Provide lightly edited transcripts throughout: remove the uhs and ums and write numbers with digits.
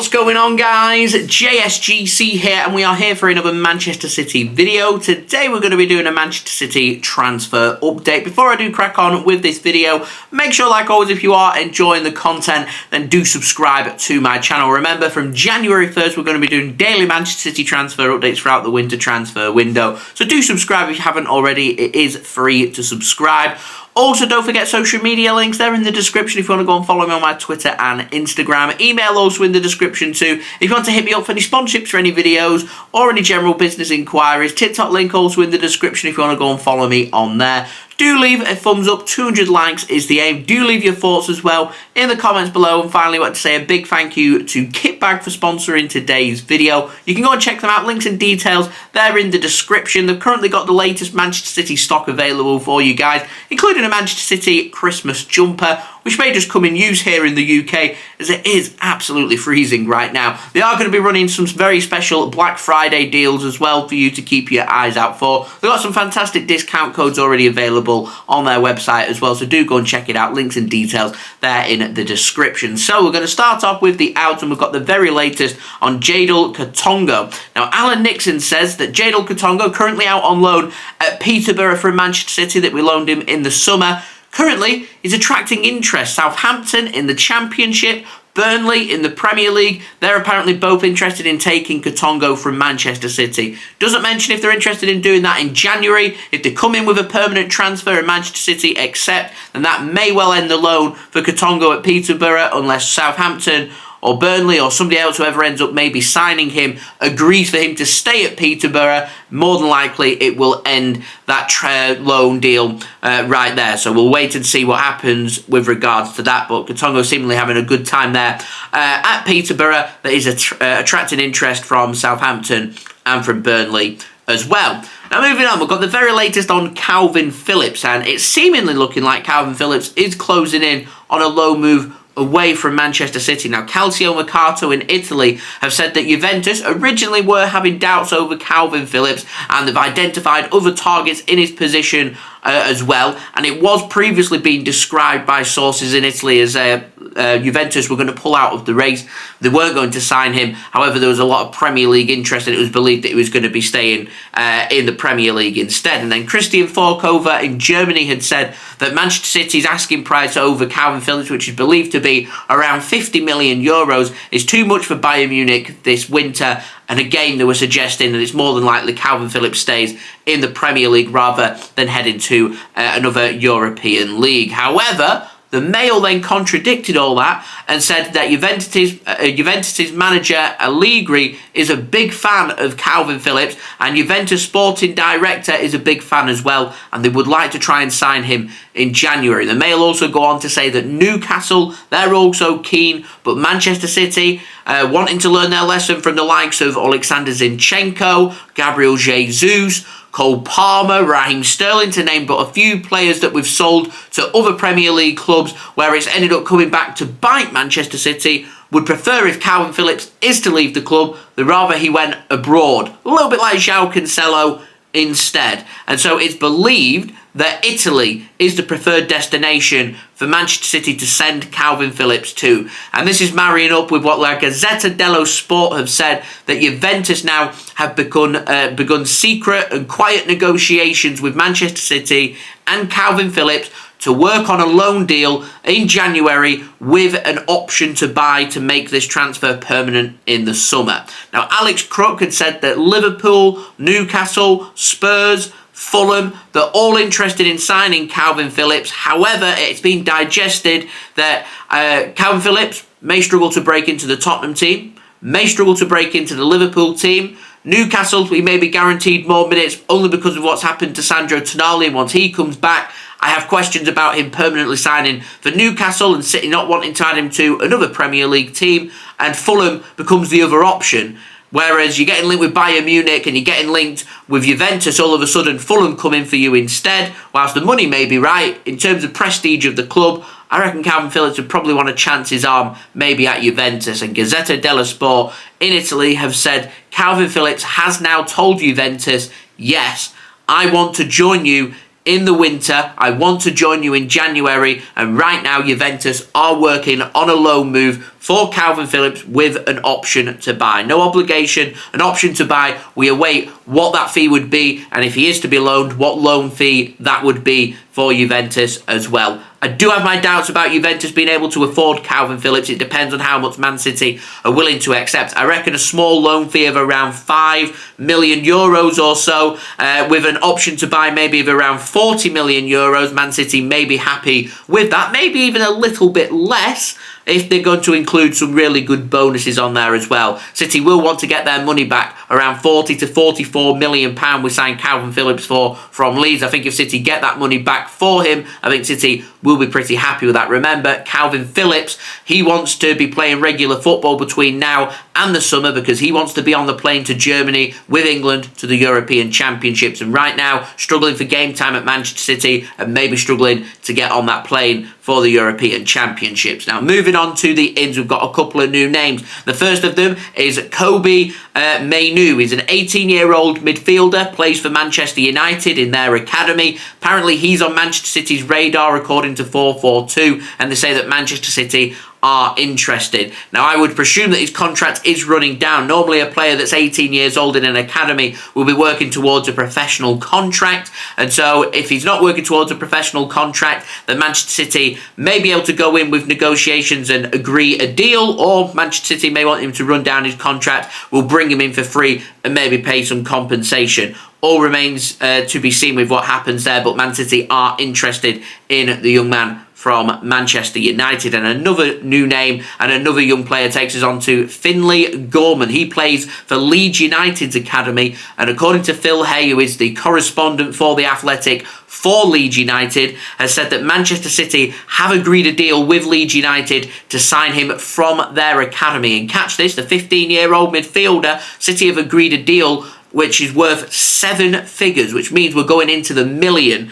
What's going on, guys? JSGC here, and we are here for another Manchester City video. Today we're going to be doing a Manchester City transfer update. Before I do crack on with this video, make sure, like always, if you are enjoying the content, then do subscribe to my channel. Remember, from January 1st, we're going to be doing daily Manchester City transfer updates throughout the winter transfer window. So do subscribe if you haven't already. It is free to subscribe. Also, don't forget social media links. They're in the description if you want to go and follow me on my Twitter and Instagram. Email also in the description too. If you want to hit me up for any sponsorships for any videos or any general business inquiries, TikTok link also in the description if you want to go and follow me on there. Do leave a thumbs up. 200 likes is the aim. Do leave your thoughts as well in the comments below. And finally, I want to say a big thank you to Kitbag for sponsoring today's video. You can go and check them out. Links and details, they're in the description. They've currently got the latest Manchester City stock available for you guys, including a Manchester City Christmas jumper, which may just come in use here in the UK, as it is absolutely freezing right now. They are going to be running some very special Black Friday deals as well for you to keep your eyes out for. They've got some fantastic discount codes already available on their website as well, so do go and check it out. Links and details there in the description. So we're going to start off with the outs, and we've got the very latest on Jadel Katongo. Now, Alan Nixon says that Jadel Katongo, currently out on loan at Peterborough from Manchester City, that we loaned him in the summer, currently is attracting interest. Southampton in the Championship, Burnley in the Premier League, they're apparently both interested in taking Katongo from Manchester City. Doesn't mention if they're interested in doing that in January. If they come in with a permanent transfer and Manchester City accept, then that may well end the loan for Katongo at Peterborough, unless Southampton or Burnley or somebody else, whoever ends up maybe signing him, agrees for him to stay at Peterborough. More than likely it will end that loan deal right there. So we'll wait and see what happens with regards to that. But Katongo seemingly having a good time there at Peterborough. That is attracting interest from Southampton and from Burnley as well. Now, moving on, we've got the very latest on Kalvin Phillips, and it's seemingly looking like Kalvin Phillips is closing in on a loan move away from Manchester City. Now, Calcio Mercato in Italy have said that Juventus originally were having doubts over Kalvin Phillips, and they've identified other targets in his position as well. And it was previously being described by sources in Italy as Juventus were going to pull out of the race. They weren't going to sign him. However, there was a lot of Premier League interest, and it was believed that he was going to be staying in the Premier League instead. And then Christian Falk over in Germany had said that Manchester City's asking price over Kalvin Phillips, which is believed to be around 50 million euros, is too much for Bayern Munich this winter. And again, they were suggesting that it's more than likely Kalvin Phillips stays in the Premier League rather than heading to another European league. However, the Mail then contradicted all that and said that Juventus's manager Allegri is a big fan of Kalvin Phillips, and Juventus sporting director is a big fan as well, and they would like to try and sign him in January. The Mail also go on to say that Newcastle, they're also keen, but Manchester City wanting to learn their lesson from the likes of Alexander Zinchenko, Gabriel Jesus, Cole Palmer, Raheem Sterling, to name but a few players that we've sold to other Premier League clubs where it's ended up coming back to bite Manchester City, would prefer, if Kalvin Phillips is to leave the club, that rather he went abroad. A little bit like João Cancelo instead. And so it's believed that Italy is the preferred destination for Manchester City to send Kalvin Phillips to. And this is marrying up with what La Gazetta Dello Sport have said, that Juventus now have begun secret and quiet negotiations with Manchester City and Kalvin Phillips to work on a loan deal in January with an option to buy to make this transfer permanent in the summer. Now, Alex Crook had said that Liverpool, Newcastle, Spurs, Fulham, they're all interested in signing Kalvin Phillips. However, it's been digested that Kalvin Phillips may struggle to break into the Tottenham team, may struggle to break into the Liverpool team. Newcastle, we may be guaranteed more minutes only because of what's happened to Sandro Tonali, and once he comes back, I have questions about him permanently signing for Newcastle, and City not wanting to add him to another Premier League team, and Fulham becomes the other option. Whereas you're getting linked with Bayern Munich and you're getting linked with Juventus, all of a sudden Fulham come in for you instead. Whilst the money may be right, in terms of prestige of the club, I reckon Kalvin Phillips would probably want to chance his arm maybe at Juventus. And Gazetta Dello Sport in Italy have said Kalvin Phillips has now told Juventus, yes, I want to join you in the winter. I want to join you in January. And right now Juventus are working on a loan move for Kalvin Phillips with an option to buy. No obligation, an option to buy. We await what that fee would be, and if he is to be loaned, what loan fee that would be for Juventus as well. I do have my doubts about Juventus being able to afford Kalvin Phillips. It depends on how much Man City are willing to accept. I reckon a small loan fee of around €5 million or so, with an option to buy maybe of around €40 million. Man City may be happy with that, maybe even a little bit less if they're going to include some really good bonuses on there as well. City will want to get their money back, around £40 to £44 million we signed Kalvin Phillips for from Leeds. I think if City get that money back for him, I think City will be pretty happy with that. Remember, Kalvin Phillips, he wants to be playing regular football between now and the summer because he wants to be on the plane to Germany with England to the European Championships. And right now, struggling for game time at Manchester City and maybe struggling to get on that plane for the European Championships. Now, moving on to the ins, we've got a couple of new names. The first of them is Kobbie Mainoo. He's an 18-year-old midfielder, plays for Manchester United in their academy. Apparently, he's on Manchester City's radar, according to 442, and they say that Manchester City are interested. Now, I would presume that his contract is running down. Normally, a player that's 18 years old in an academy will be working towards a professional contract, and so if he's not working towards a professional contract, then Manchester City may be able to go in with negotiations and agree a deal, or Manchester City may want him to run down his contract, will bring him in for free and maybe pay some compensation. All remains to be seen with what happens there, but Man City are interested in the young man from Manchester United. And another new name and another young player takes us on to Finley Gorman. He plays for Leeds United's academy, and according to Phil Hay, who is the correspondent for The Athletic for Leeds United, has said that Manchester City have agreed a deal with Leeds United to sign him from their academy. And catch this, the 15-year-old midfielder, City have agreed a deal which is worth 7 figures, which means we're going into the £1 million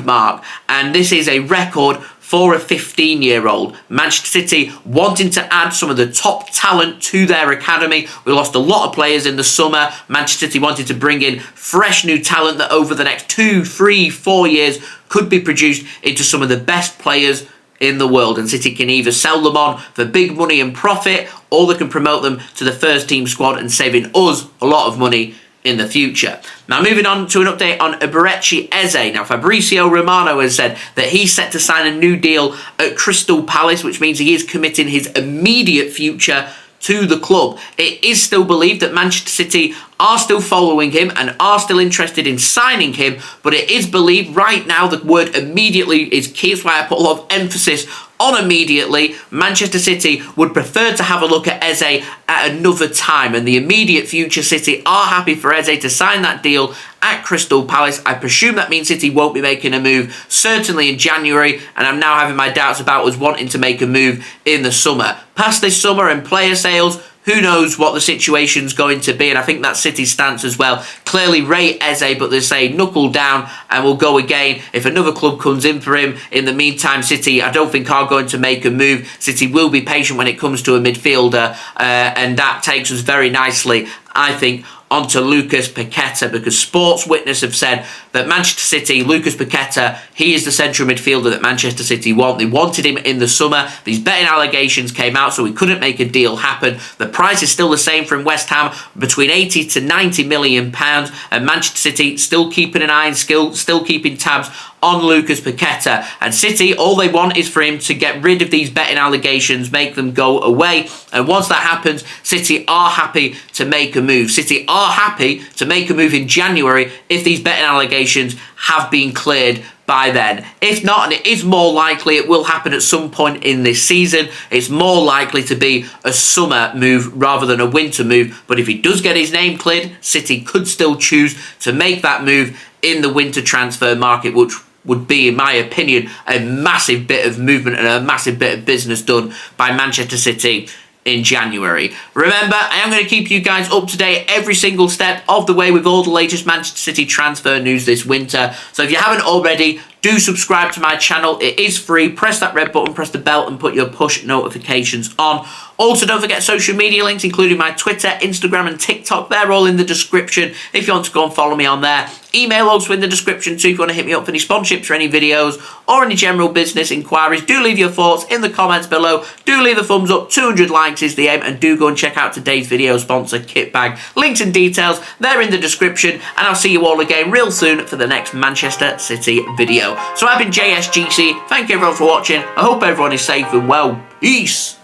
mark. And this is a record for a 15-year-old. Manchester City wanting to add some of the top talent to their academy. We lost a lot of players in the summer. Manchester City wanted to bring in fresh new talent that over the next 2, 3, 4 years could be produced into some of the best players in the world, and City can either sell them on for big money and profit, or they can promote them to the first team squad and saving us a lot of money in the future. Now, moving on to an update on Eberechi Eze. Now, Fabrizio Romano has said that he's set to sign a new deal at Crystal Palace, which means he is committing his immediate future to the club. It is still believed that Manchester City are still following him and are still interested in signing him, but it is believed right now the word immediately is key. That's why I put a lot of emphasis on immediately. Manchester City would prefer to have a look at Eze at another time, and the immediate future, City are happy for Eze to sign that deal at Crystal Palace. I presume that means City won't be making a move, certainly in January, and I'm now having my doubts about us wanting to make a move in the summer. Past this summer and player sales, who knows what the situation's going to be, and I think that's City's stance as well. Clearly rate Eze, but they say knuckle down and we'll go again if another club comes in for him. In the meantime, City, I don't think are going to make a move. City will be patient when it comes to a midfielder, and that takes us very nicely, I think, onto Lucas Paqueta, because Sports Witness have said that Manchester City, Lucas Paqueta, he is the central midfielder that Manchester City want. They wanted him in the summer. These betting allegations came out, so we couldn't make a deal happen. The price is still the same from West Ham, between 80 to 90 million pounds, and Manchester City still keeping an eye and still keeping tabs on Lucas Paqueta. And City, all they want is for him to get rid of these betting allegations, make them go away. And once that happens, City are happy to make a move. City are happy to make a move in January if these betting allegations have been cleared by then. If not, and it is more likely it will happen at some point in this season, it's more likely to be a summer move rather than a winter move. But if he does get his name cleared, City could still choose to make that move in the winter transfer market, which would be, in my opinion, a massive bit of movement and a massive bit of business done by Manchester City in January. Remember, I am going to keep you guys up to date every single step of the way with all the latest Manchester City transfer news this winter. So if you haven't already, do subscribe to my channel. It is free. Press that red button, press the bell, and put your push notifications on. Also, don't forget social media links, including my Twitter, Instagram, and TikTok. They're all in the description if you want to go and follow me on there. Email also in the description too if you want to hit me up for any sponsorships for any videos or any general business inquiries. Do leave your thoughts in the comments below. Do leave a thumbs up. 200 likes is the aim. And do go and check out today's video sponsor, Kitbag. Links and details, they're in the description. And I'll see you all again real soon for the next Manchester City video. So I've been JSGC. Thank you everyone for watching. I hope everyone is safe and well. Peace.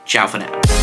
Ciao for now.